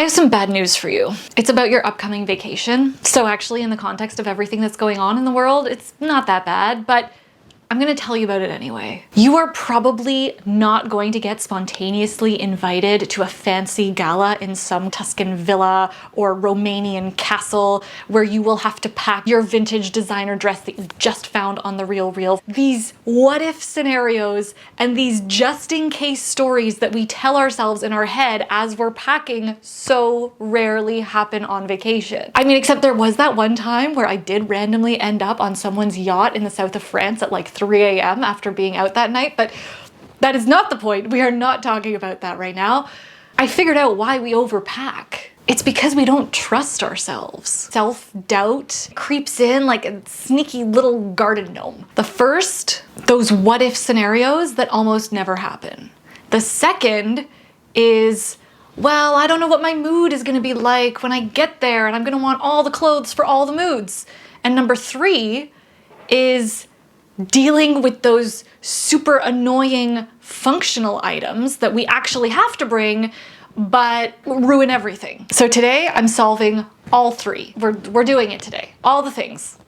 I have some bad news for you. It's about your upcoming vacation. So actually, in the context of everything that's going on in the world, it's not that bad, but I'm gonna tell you about it anyway. You are probably not going to get spontaneously invited to a fancy gala in some Tuscan villa or Romanian castle where you will have to pack your vintage designer dress that you just found on The RealReal. These what if scenarios and these just in case stories that we tell ourselves in our head as we're packing so rarely happen on vacation. I mean, except there was that one time where I did randomly end up on someone's yacht in the south of France at like 3 a.m. after being out that night, but that is not the point. We are not talking about that right now. I figured out why we overpack. It's because we don't trust ourselves. Self-doubt creeps in like a sneaky little garden gnome. The first, those what if scenarios that almost never happen. The second is, well, I don't know what my mood is gonna be like when I get there and I'm gonna want all the clothes for all the moods. And number three is dealing with those super annoying functional items that we actually have to bring, but ruin everything. So today I'm solving all three. We're doing it today. All the things.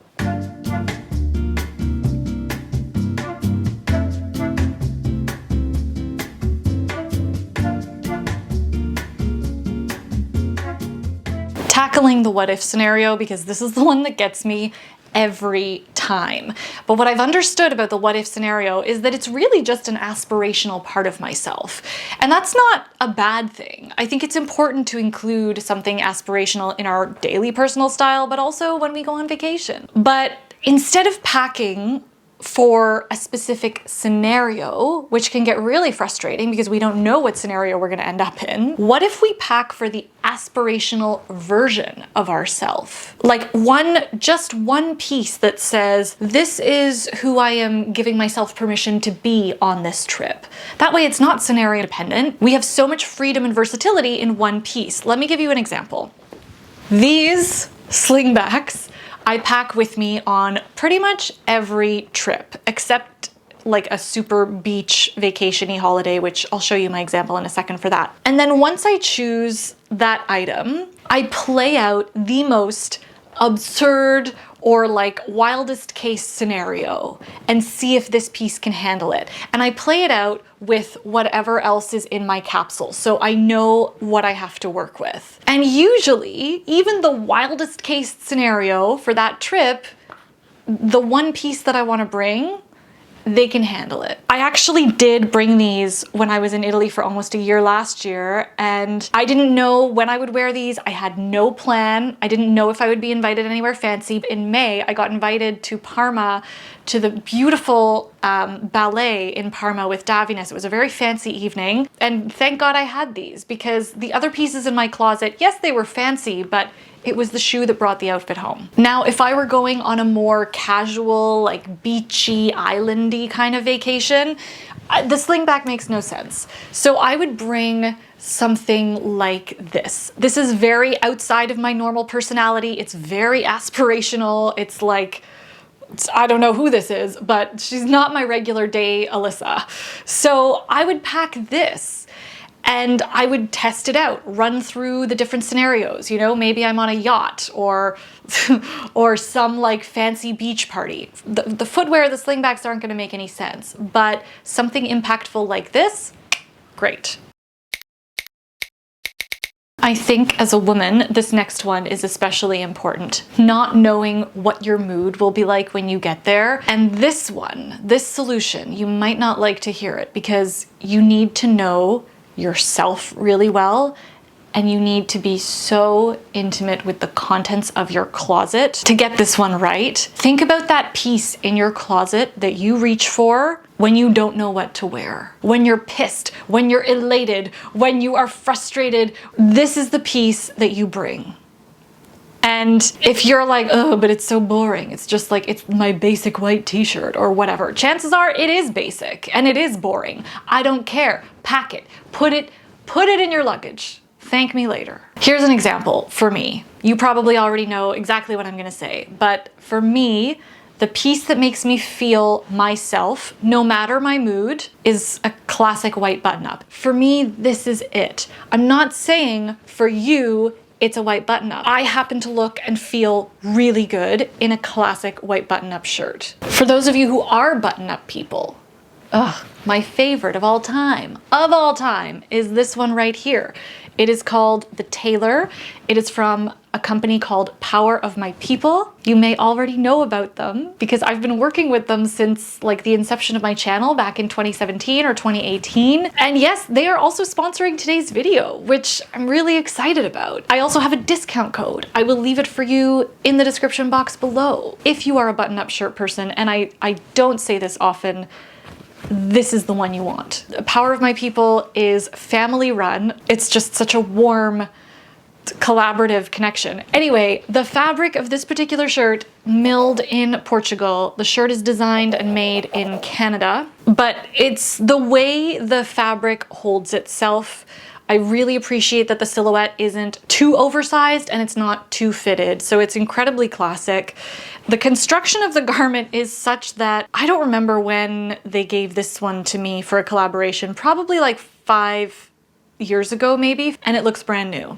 Tackling the what if scenario, because this is the one that gets me every time. But what I've understood about the what if scenario is that it's really just an aspirational part of myself. And that's not a bad thing. I think it's important to include something aspirational in our daily personal style, but also when we go on vacation. But instead of packing for a specific scenario, which can get really frustrating because we don't know what scenario we're gonna end up in, what if we pack for the aspirational version of ourselves? Like just one piece that says, this is who I am giving myself permission to be on this trip. That way it's not scenario dependent. We have so much freedom and versatility in one piece. Let me give you an example. These slingbacks I pack with me on pretty much every trip, except like a super beach vacation-y holiday, which I'll show you my example in a second for that. And then once I choose that item, I play out the most absurd or like wildest case scenario and see if this piece can handle it. And I play it out with whatever else is in my capsule, so I know what I have to work with. And usually, even the wildest case scenario for that trip, the one piece that I want to bring, they can handle it. I actually did bring these when I was in Italy for almost a year last year, and I didn't know when I would wear these. I had no plan. I didn't know if I would be invited anywhere fancy. In May, I got invited to Parma to the beautiful ballet in Parma with Davines. It was a very fancy evening, and thank God I had these, because the other pieces in my closet, yes, they were fancy, but it was the shoe that brought the outfit home. Now, if I were going on a more casual, like beachy, islandy kind of vacation, the slingback makes no sense. So I would bring something like this. This is very outside of my normal personality. It's very aspirational. It's like, I don't know who this is, but she's not my regular day Alyssa. So I would pack this and I would test it out, run through the different scenarios. You know, maybe I'm on a yacht or or some like fancy beach party. The footwear, the slingbacks aren't gonna make any sense, but something impactful like this, great. I think as a woman, this next one is especially important. Not knowing what your mood will be like when you get there. And this one, this solution, you might not like to hear it because you need to know yourself really well, and you need to be so intimate with the contents of your closet to get this one right. Think about that piece in your closet that you reach for when you don't know what to wear, when you're pissed, when you're elated, when you are frustrated. This is the piece that you bring. And if you're like, oh, but it's so boring, it's just like, it's my basic white t-shirt or whatever, chances are it is basic and it is boring. I don't care. Pack it. Put it in your luggage. Thank me later. Here's an example for me. You probably already know exactly what I'm gonna say, but for me, the piece that makes me feel myself, no matter my mood, is a classic white button-up. For me, this is it. I'm not saying for you, it's a white button-up. I happen to look and feel really good in a classic white button-up shirt. For those of you who are button-up people, my favorite of all time, is this one right here. It is called the Tailor. It is from a company called Power of My People. You may already know about them because I've been working with them since like the inception of my channel back in 2017 or 2018. And yes, they are also sponsoring today's video, which I'm really excited about. I also have a discount code. I will leave it for you in the description box below. If you are a button-up shirt person, and I don't say this often, this is the one you want. Power of My People is family run. It's just such a warm, collaborative connection. Anyway, the fabric of this particular shirt, milled in Portugal. The shirt is designed and made in Canada, but it's the way the fabric holds itself. I really appreciate that the silhouette isn't too oversized and it's not too fitted, so it's incredibly classic. The construction of the garment is such that I don't remember when they gave this one to me for a collaboration, probably like 5 years ago maybe, and it looks brand new.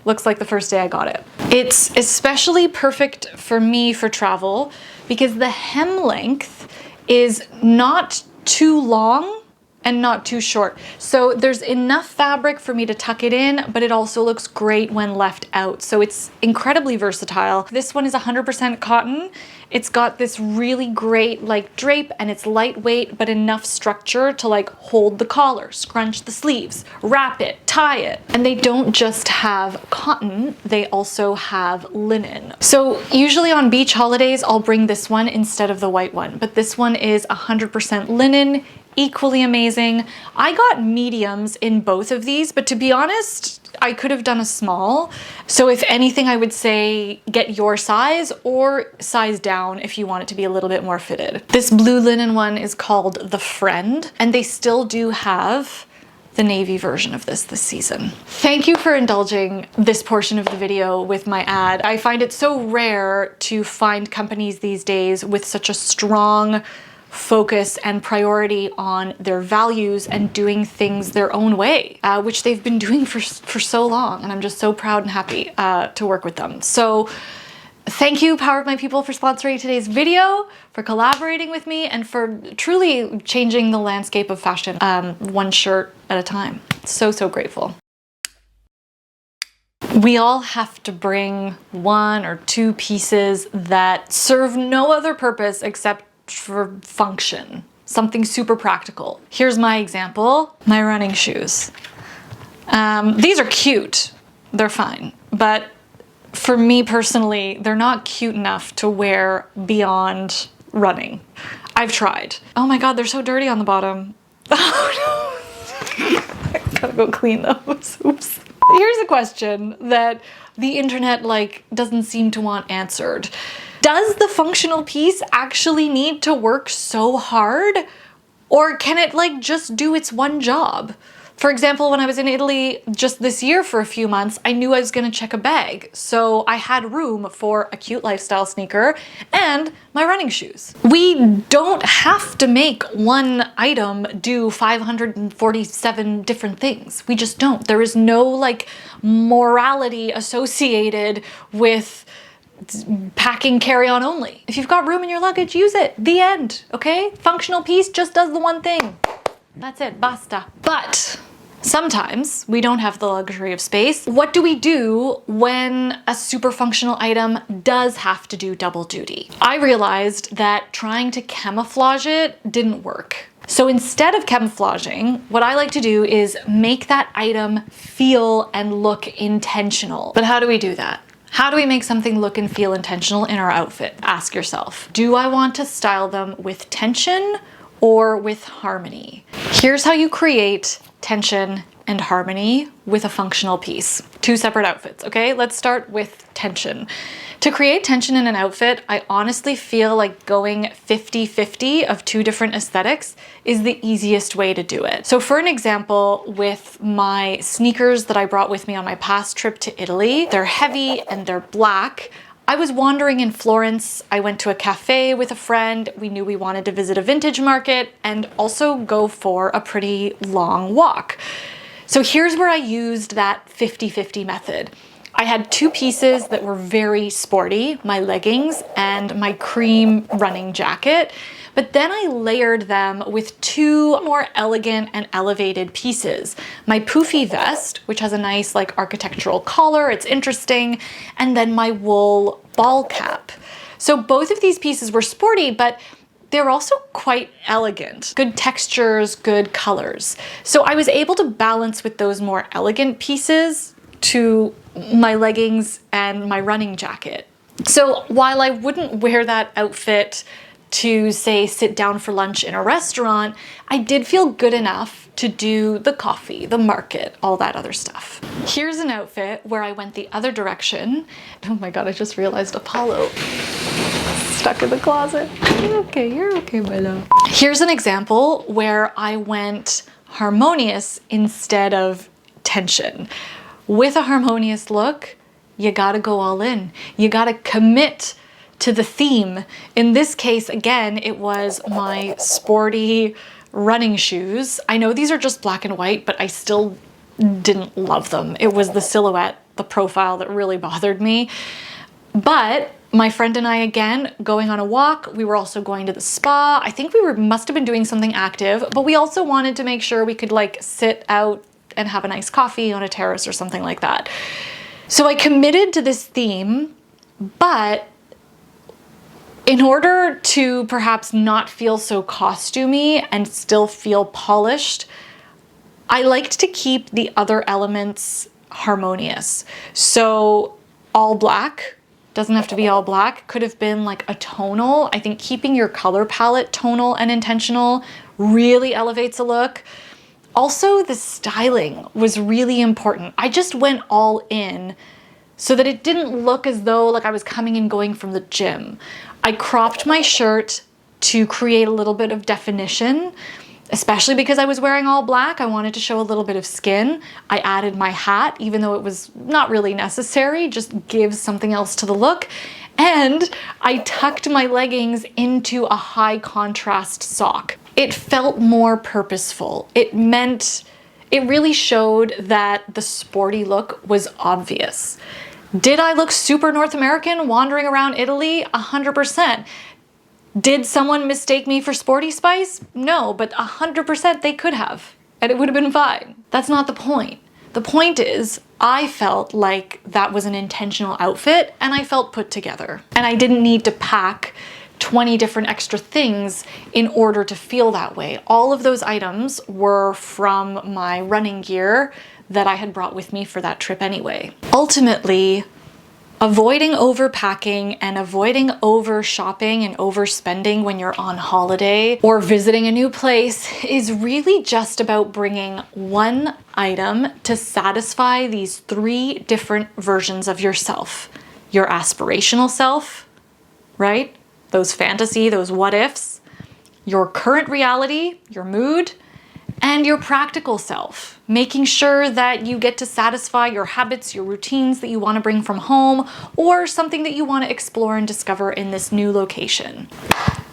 Looks like the first day I got it. It's especially perfect for me for travel because the hem length is not too long and not too short. So there's enough fabric for me to tuck it in, but it also looks great when left out. So it's incredibly versatile. This one is 100% cotton. It's got this really great like drape and it's lightweight, but enough structure to like hold the collar, scrunch the sleeves, wrap it, tie it. And they don't just have cotton, they also have linen. So usually on beach holidays, I'll bring this one instead of the white one, but this one is 100% linen. Equally amazing. I got mediums in both of these, but to be honest, I could have done a small. So if anything, I would say get your size or size down if you want it to be a little bit more fitted. This blue linen one is called the Friend, and they still do have the navy version of this season. Thank you for indulging this portion of the video with my ad. I find it so rare to find companies these days with such a strong focus and priority on their values and doing things their own way, which they've been doing for so long. And I'm just so proud and happy to work with them. So thank you, Power of My People, for sponsoring today's video, for collaborating with me, and for truly changing the landscape of fashion one shirt at a time. So grateful. We all have to bring 1 or 2 pieces that serve no other purpose except for function, something super practical. Here's my example, my running shoes. These are cute, they're fine, but for me personally, they're not cute enough to wear beyond running. I've tried. Oh my God, they're so dirty on the bottom. Oh no, I gotta go clean those, oops. Here's a question that the internet doesn't seem to want answered. Does the functional piece actually need to work so hard? Or can it just do its one job? For example, when I was in Italy just this year for a few months, I knew I was gonna check a bag. So I had room for a cute lifestyle sneaker and my running shoes. We don't have to make one item do 547 different things. We just don't. There is no morality associated with packing carry-on only. If you've got room in your luggage, use it. The end, okay? Functional piece just does the one thing. That's it, basta. But sometimes we don't have the luxury of space. What do we do when a super functional item does have to do double duty? I realized that trying to camouflage it didn't work. So instead of camouflaging, what I like to do is make that item feel and look intentional. But how do we do that? How do we make something look and feel intentional in our outfit? Ask yourself, do I want to style them with tension or with harmony? Here's how you create tension and harmony with a functional piece. 2 separate outfits, okay? Let's start with tension. To create tension in an outfit, I honestly feel like going 50-50 of 2 different aesthetics is the easiest way to do it. So for an example, with my sneakers that I brought with me on my past trip to Italy, they're heavy and they're black. I was wandering in Florence. I went to a cafe with a friend. We knew we wanted to visit a vintage market and also go for a pretty long walk. So here's where I used that 50-50 method. I had two pieces that were very sporty, my leggings and my cream running jacket, but then I layered them with two more elegant and elevated pieces. My poofy vest, which has a nice like architectural collar, it's interesting, and then my wool ball cap. So both of these pieces were sporty, but they're also quite elegant. Good textures, good colors. So I was able to balance with those more elegant pieces to my leggings and my running jacket. So while I wouldn't wear that outfit to say sit down for lunch in a restaurant, I did feel good enough to do the coffee, the market, all that other stuff. Here's an outfit where I went the other direction. Oh my God, I just realized Apollo stuck in the closet. You're okay, my love. Here's an example where I went harmonious instead of tension. With a harmonious look, you gotta go all in. You gotta commit to the theme. In this case, again, it was my sporty running shoes. I know these are just black and white, but I still didn't love them. It was the silhouette, the profile that really bothered me. But my friend and I, again, going on a walk. We were also going to the spa. I think must have been doing something active, but we also wanted to make sure we could like sit out and have a nice coffee on a terrace or something like that. So I committed to this theme, but in order to perhaps not feel so costumey and still feel polished, I liked to keep the other elements harmonious. So all black, doesn't have to be all black, could have been like a tonal. I think keeping your color palette tonal and intentional really elevates a look. Also, the styling was really important. I just went all in so that it didn't look as though like I was coming and going from the gym. I cropped my shirt to create a little bit of definition, especially because I was wearing all black. I wanted to show a little bit of skin. I added my hat, even though it was not really necessary, just gives something else to the look. And I tucked my leggings into a high contrast sock. It felt more purposeful. It really showed that the sporty look was obvious. Did I look super North American wandering around Italy? 100%. Did someone mistake me for Sporty Spice? No, but 100% they could have, and it would have been fine. That's not the point. The point is, I felt like that was an intentional outfit, and I felt put together. And I didn't need to pack 20 different extra things in order to feel that way. All of those items were from my running gear that I had brought with me for that trip anyway. Ultimately, avoiding overpacking and avoiding over shopping and overspending when you're on holiday or visiting a new place is really just about bringing one item to satisfy these three different versions of yourself. Your aspirational self, right? Those fantasy, those what ifs, your current reality, your mood, and your practical self, making sure that you get to satisfy your habits, your routines that you want to bring from home, or something that you want to explore and discover in this new location.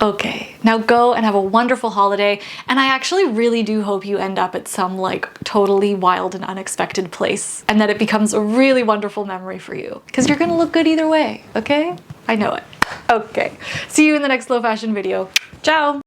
Okay, now go and have a wonderful holiday, and I actually really do hope you end up at some like totally wild and unexpected place, and that it becomes a really wonderful memory for you, because you're gonna look good either way, okay? I know it. Okay, see you in the next low fashion video. Ciao!